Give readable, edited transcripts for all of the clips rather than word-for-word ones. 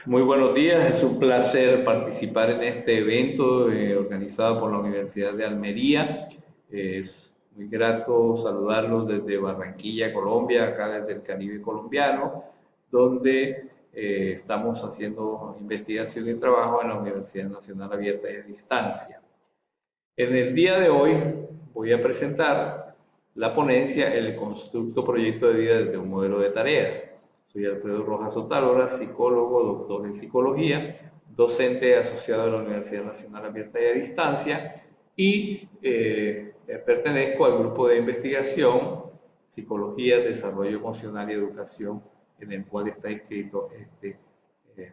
Muy buenos días, es un placer participar en este evento organizado por la Universidad de Almería. Es muy grato saludarlos desde Barranquilla, Colombia, acá desde el Caribe colombiano, donde estamos haciendo investigación y trabajo en la Universidad Nacional Abierta y a Distancia. En el día de hoy voy a presentar la ponencia El constructo proyecto de vida desde un modelo de tareas. Soy Alfredo Rojas Otalora, psicólogo, doctor en psicología, docente asociado a la Universidad Nacional Abierta y a Distancia y pertenezco al grupo de investigación Psicología, Desarrollo Emocional y Educación en el cual está inscrito este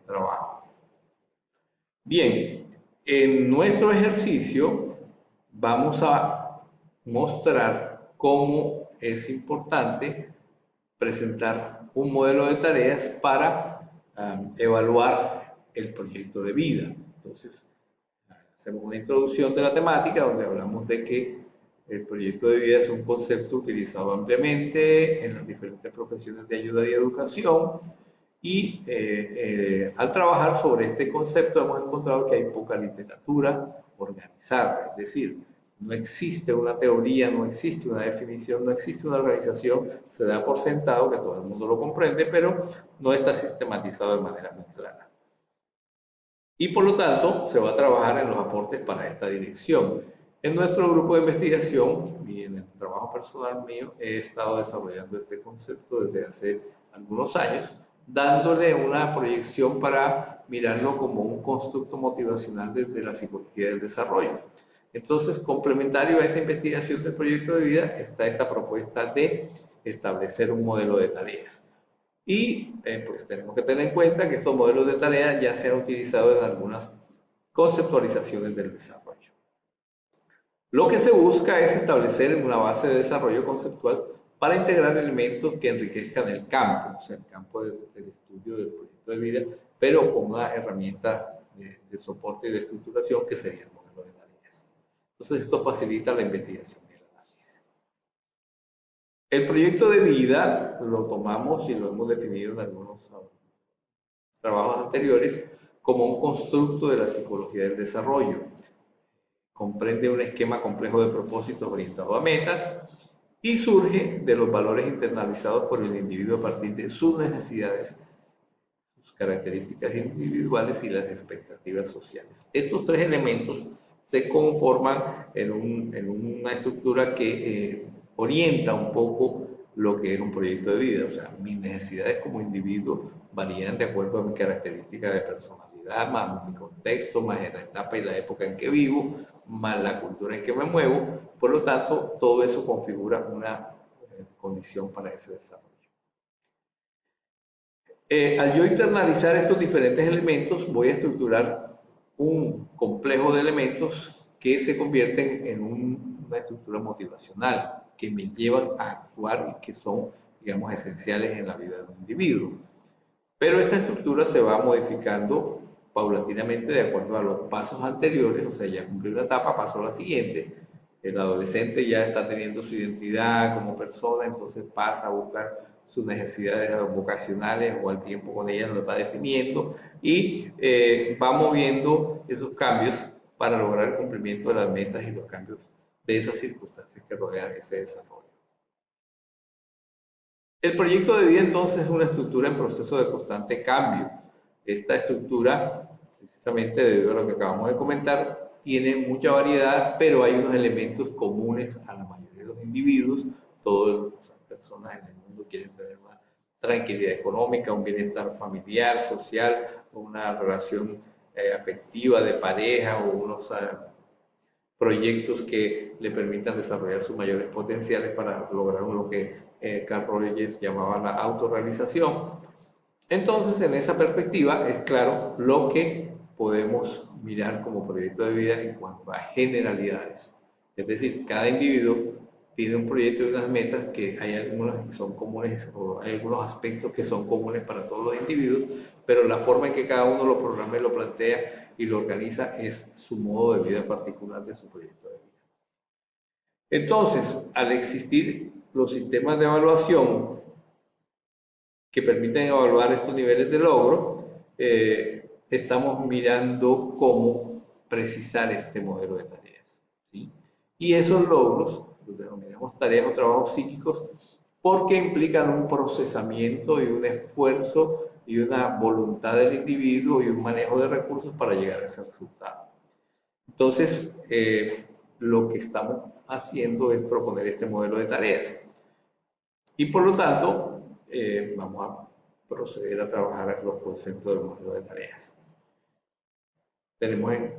trabajo. Bien, en nuestro ejercicio vamos a mostrar cómo es importante presentar un modelo de tareas para evaluar el proyecto de vida. Entonces, hacemos una introducción de la temática donde hablamos de que el proyecto de vida es un concepto utilizado ampliamente en las diferentes profesiones de ayuda y educación y al trabajar sobre este concepto hemos encontrado que hay poca literatura organizada, es decir, no existe una teoría, no existe una definición, no existe una organización, se da por sentado que todo el mundo lo comprende, pero no está sistematizado de manera muy clara. Y por lo tanto, se va a trabajar en los aportes para esta dirección. En nuestro grupo de investigación y en el trabajo personal mío, he estado desarrollando este concepto desde hace algunos años, dándole una proyección para mirarlo como un constructo motivacional desde la psicología del desarrollo. Entonces, complementario a esa investigación del proyecto de vida, está esta propuesta de establecer un modelo de tareas. Y pues tenemos que tener en cuenta que estos modelos de tarea ya se han utilizado en algunas conceptualizaciones del desarrollo. Lo que se busca es establecer una base de desarrollo conceptual para integrar elementos que enriquezcan el campo, o sea, el campo del estudio del proyecto de vida, pero con una herramienta de soporte y de estructuración que sería el modelo de tareas. Entonces, esto facilita la investigación y el análisis. El proyecto de vida lo tomamos y lo hemos definido en algunos trabajos anteriores como un constructo de la psicología del desarrollo. Comprende un esquema complejo de propósitos orientado a metas y surge de los valores internalizados por el individuo a partir de sus necesidades, sus características individuales y las expectativas sociales. Estos tres elementos se conforman en una estructura que orienta un poco lo que es un proyecto de vida. O sea, mis necesidades como individuo varían de acuerdo a mi característica de personalidad, más mi contexto, más la etapa y la época en que vivo, más la cultura en que me muevo. Por lo tanto, todo eso configura una condición para ese desarrollo. Al yo internalizar estos diferentes elementos, voy a estructurar un complejo de elementos que se convierten en una estructura motivacional, que me llevan a actuar y que son, digamos, esenciales en la vida de un individuo. Pero esta estructura se va modificando paulatinamente de acuerdo a los pasos anteriores, o sea, ya cumplí una etapa, paso a la siguiente. El adolescente ya está teniendo su identidad como persona, entonces pasa a buscar sus necesidades vocacionales o al tiempo con ellas lo va definiendo y va moviendo esos cambios para lograr el cumplimiento de las metas y los cambios de esas circunstancias que rodean ese desarrollo. El proyecto de vida entonces es una estructura en proceso de constante cambio. Esta estructura, precisamente debido a lo que acabamos de comentar, tiene mucha variedad, pero hay unos elementos comunes a la mayoría de los individuos. Todas las personas en el mundo quieren tener una tranquilidad económica, un bienestar familiar, social, una relación afectiva de pareja o unos proyectos que le permitan desarrollar sus mayores potenciales para lograr lo que Carl Rogers llamaba la autorrealización. Entonces, en esa perspectiva, es claro lo que podemos mirar como proyecto de vida en cuanto a generalidades. Es decir, cada individuo tiene un proyecto y unas metas que hay algunas que son comunes o hay algunos aspectos que son comunes para todos los individuos, pero la forma en que cada uno lo programa y lo plantea y lo organiza es su modo de vida particular de su proyecto de vida. Entonces, al existir los sistemas de evaluación que permiten evaluar estos niveles de logro, estamos mirando cómo precisar este modelo de tareas, ¿sí? Y esos logros los denominamos tareas o trabajos psíquicos porque implican un procesamiento y un esfuerzo y una voluntad del individuo y un manejo de recursos para llegar a ese resultado. Entonces, lo que estamos haciendo es proponer este modelo de tareas. Y por lo tanto, vamos a proceder a trabajar los conceptos del modelo de tareas. Tenemos en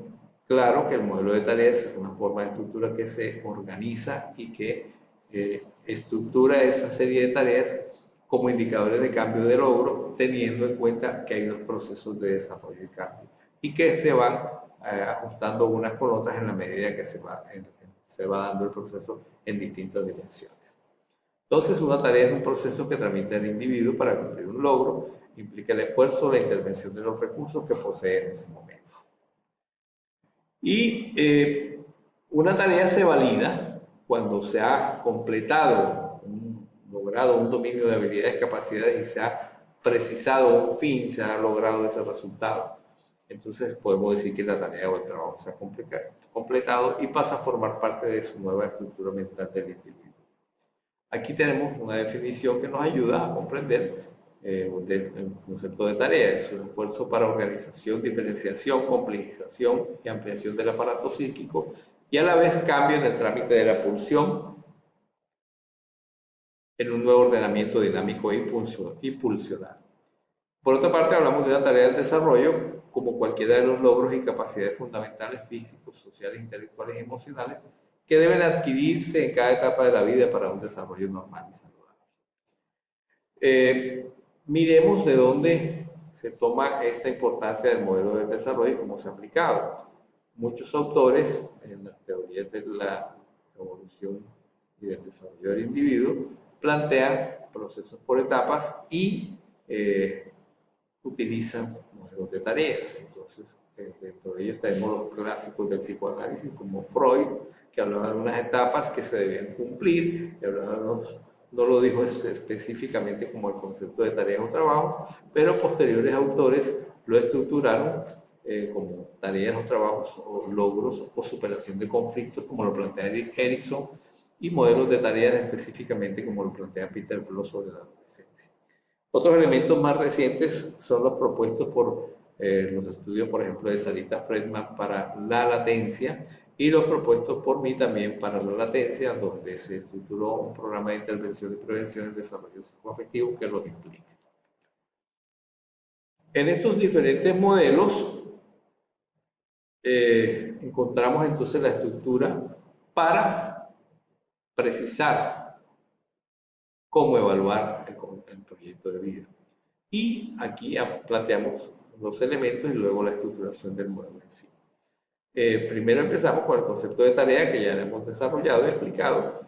claro que el modelo de tareas es una forma de estructura que se organiza y que estructura esa serie de tareas como indicadores de cambio de logro, teniendo en cuenta que hay unos procesos de desarrollo y cambio y que se van ajustando unas con otras en la medida que se va dando el proceso en distintas dimensiones. Entonces, una tarea es un proceso que tramita el individuo para cumplir un logro, implica el esfuerzo, la intervención de los recursos que posee en ese momento. Y una tarea se valida cuando se ha completado, logrado un dominio de habilidades, capacidades y se ha precisado un fin, se ha logrado ese resultado. Entonces podemos decir que la tarea o el trabajo se ha completado y pasa a formar parte de su nueva estructura mental del individuo. Aquí tenemos una definición que nos ayuda a comprender el concepto de tarea. Es un esfuerzo para organización, diferenciación, complejización y ampliación del aparato psíquico y a la vez cambio en el trámite de la pulsión en un nuevo ordenamiento dinámico e impulsional. Por otra parte, hablamos de una tarea del desarrollo como cualquiera de los logros y capacidades fundamentales físicos, sociales, intelectuales y emocionales que deben adquirirse en cada etapa de la vida para un desarrollo normal y saludable. Miremos de dónde se toma esta importancia del modelo de desarrollo y cómo se ha aplicado. Muchos autores en las teorías de la evolución y del desarrollo del individuo plantean procesos por etapas y utilizan modelos de tareas. Entonces, dentro de ellos tenemos los clásicos del psicoanálisis como Freud, que hablaba de unas etapas que se debían cumplir, que hablaba no lo dijo específicamente como el concepto de tareas o trabajos, pero posteriores autores lo estructuraron como tareas o trabajos o logros o superación de conflictos, como lo plantea Erickson, y modelos de tareas específicamente como lo plantea Peter Bloch sobre la adolescencia. Otros elementos más recientes son los propuestos por los estudios, por ejemplo, de Sarita Friedman para la latencia y los propuestos por mí también para la latencia, donde se estructuró un programa de intervención y prevención del desarrollo psicoafectivo que los implica. En estos diferentes modelos encontramos entonces la estructura para precisar cómo evaluar el proyecto de vida. Y aquí planteamos los elementos y luego la estructuración del modelo en sí. Primero empezamos con el concepto de tarea que ya hemos desarrollado y explicado.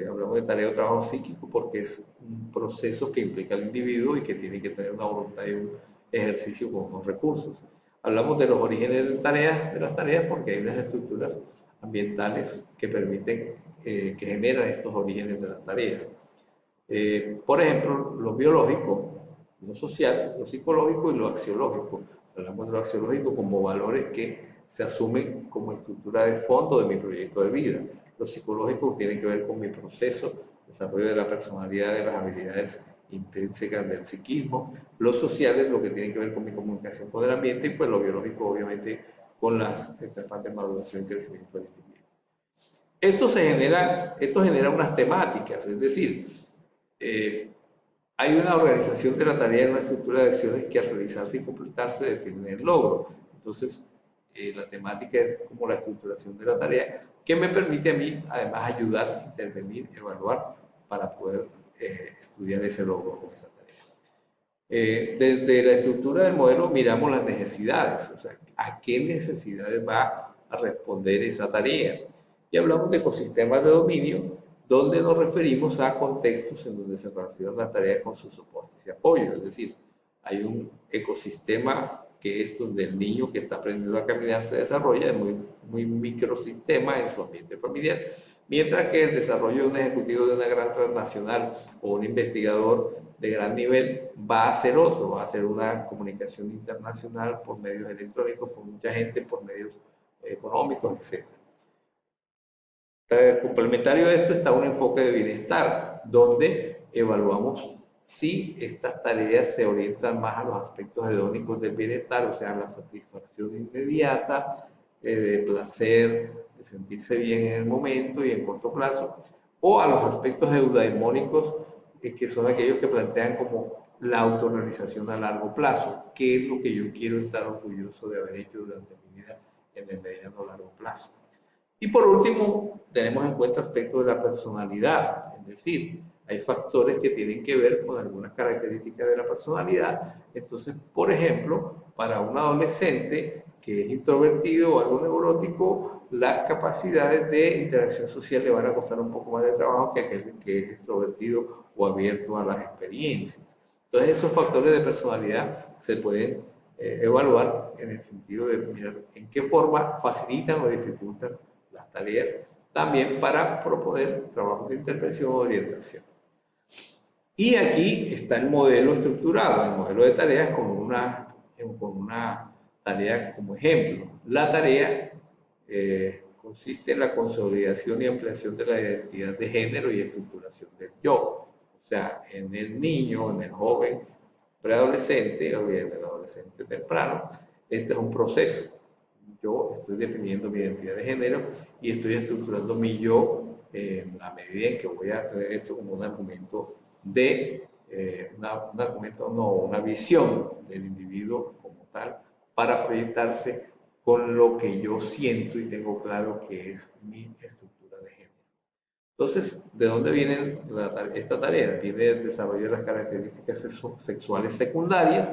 Hablamos de tarea o trabajo psíquico porque es un proceso que implica al individuo y que tiene que tener una voluntad y un ejercicio con unos recursos. Hablamos de los orígenes de las tareas porque hay unas estructuras ambientales que permiten, que generan estos orígenes de las tareas. Por ejemplo, lo biológico, lo social, lo psicológico y lo axiológico. Hablamos de lo axiológico como valores que se asumen como estructura de fondo de mi proyecto de vida. Los psicológicos tienen que ver con mi proceso, desarrollo de la personalidad, de las habilidades intrínsecas del psiquismo. Los sociales, lo que tiene que ver con mi comunicación con el ambiente, y pues lo biológico, obviamente, con las etapas de maduración y crecimiento del individuo. Esto genera unas temáticas, es decir, hay una organización de la tarea en una estructura de acciones que al realizarse y completarse define el logro. Entonces, la temática es como la estructuración de la tarea, que me permite a mí, además, ayudar, intervenir, evaluar para poder estudiar ese logro con esa tarea. Desde la estructura del modelo miramos las necesidades, o sea, a qué necesidades va a responder esa tarea. Y hablamos de ecosistemas de dominio, donde nos referimos a contextos en donde se relacionan las tareas con sus soportes y apoyos. Es decir, hay un ecosistema que es donde el niño que está aprendiendo a caminar se desarrolla, es muy microsistema en su ambiente familiar, Mientras que el desarrollo de un ejecutivo de una gran transnacional o un investigador de gran nivel va a ser otro, va a ser una comunicación internacional por medios electrónicos, por mucha gente, por medios económicos, etc. Complementario a esto está un enfoque de bienestar, donde evaluamos si estas tareas se orientan más a los aspectos hedónicos del bienestar, o sea, la satisfacción inmediata, de placer, de sentirse bien en el momento y en corto plazo, o a los aspectos eudaimónicos, que son aquellos que plantean como la autorrealización a largo plazo, qué es lo que yo quiero estar orgulloso de haber hecho durante mi vida en el mediano o largo plazo. Y por último, tenemos en cuenta aspectos de la personalidad, es decir, hay factores que tienen que ver con algunas características de la personalidad. Entonces, por ejemplo, para un adolescente que es introvertido o algo neurótico, las capacidades de interacción social le van a costar un poco más de trabajo que aquel que es extrovertido o abierto a las experiencias. Entonces, esos factores de personalidad se pueden evaluar en el sentido de mirar en qué forma facilitan o dificultan las tareas, también para proponer trabajos de intervención o orientación. Y aquí está el modelo estructurado, el modelo de tareas con una tarea como ejemplo. La tarea consiste en la consolidación y ampliación de la identidad de género y estructuración del yo. O sea, en el niño, en el joven preadolescente o bien en el adolescente temprano, este es un proceso. Yo estoy definiendo mi identidad de género y estoy estructurando mi yo a medida en que voy a tener esto como un argumento una visión del individuo como tal para proyectarse con lo que yo siento y tengo claro que es mi estructura de género. Entonces, ¿de dónde viene esta tarea? Viene del desarrollo de las características sexuales secundarias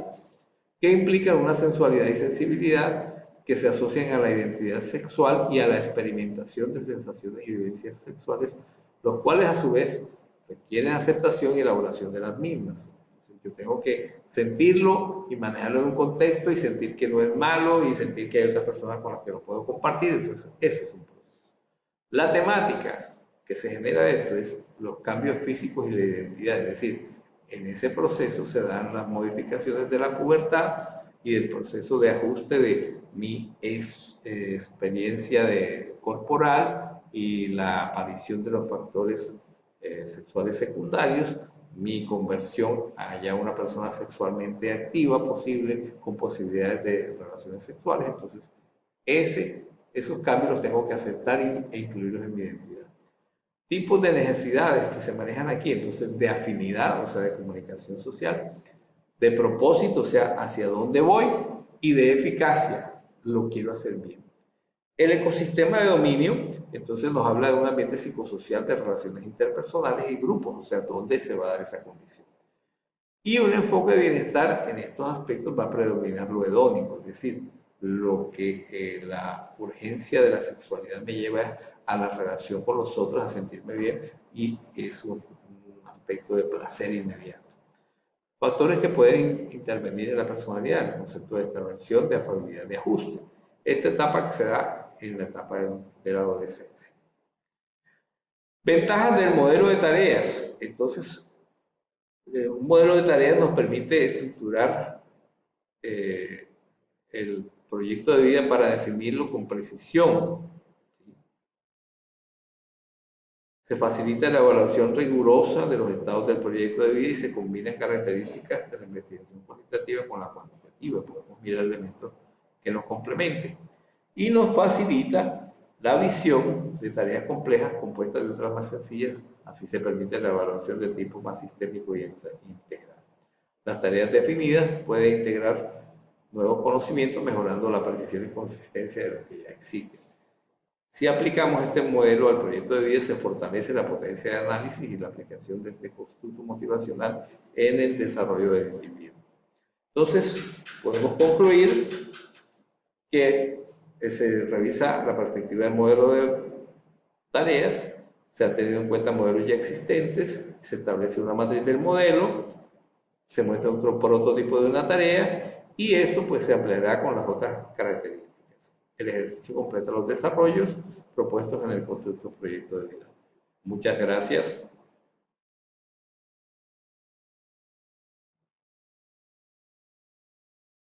que implican una sensualidad y sensibilidad que se asocian a la identidad sexual y a la experimentación de sensaciones y vivencias sexuales, los cuales a su vez requieren aceptación y elaboración de las mismas. Entonces, yo tengo que sentirlo y manejarlo en un contexto y sentir que no es malo y sentir que hay otras personas con las que lo puedo compartir. Entonces, ese es un proceso. La temática que se genera de esto es los cambios físicos y la identidad, es decir, en ese proceso se dan las modificaciones de la pubertad y del proceso de ajuste de mi experiencia corporal y la aparición de los factores sexuales secundarios, mi conversión a ya una persona sexualmente activa posible, con posibilidades de relaciones sexuales. Entonces, esos cambios los tengo que aceptar e incluirlos en mi identidad. Tipos de necesidades que se manejan aquí, entonces de afinidad, o sea, de comunicación social, de propósito, o sea, hacia dónde voy, y de eficacia, lo quiero hacer bien. El ecosistema de dominio, entonces nos habla de un ambiente psicosocial de relaciones interpersonales y grupos, o sea, dónde se va a dar esa condición. Y un enfoque de bienestar en estos aspectos va a predominar lo hedónico, es decir, lo que la urgencia de la sexualidad me lleva a la relación con los otros, a sentirme bien, y es un aspecto de placer inmediato. Factores que pueden intervenir en la personalidad, el concepto de extraversión, de afabilidad, de ajuste. Esta etapa que se da en la etapa de la adolescencia. Ventajas del modelo de tareas. Entonces, un modelo de tareas nos permite estructurar el proyecto de vida para definirlo con precisión. Se facilita la evaluación rigurosa de los estados del proyecto de vida y se combinan características de la investigación cualitativa con la cuantitativa. Podemos mirar elementos que nos complementen. Y nos facilita la visión de tareas complejas compuestas de otras más sencillas. Así se permite la evaluación de tipo más sistémico y integral. Las tareas definidas pueden integrar nuevos conocimientos, mejorando la precisión y consistencia de lo que ya existe. Si aplicamos este modelo al proyecto de vida, se fortalece la potencia de análisis y la aplicación de este constructo motivacional en el desarrollo del individuo. Entonces, podemos concluir que se revisa la perspectiva del modelo de tareas, se han tenido en cuenta modelos ya existentes, se establece una matriz del modelo, se muestra otro prototipo de una tarea y esto pues se ampliará con las otras características. el ejercicio completa los desarrollos propuestos en el constructo proyecto de ley. Muchas gracias.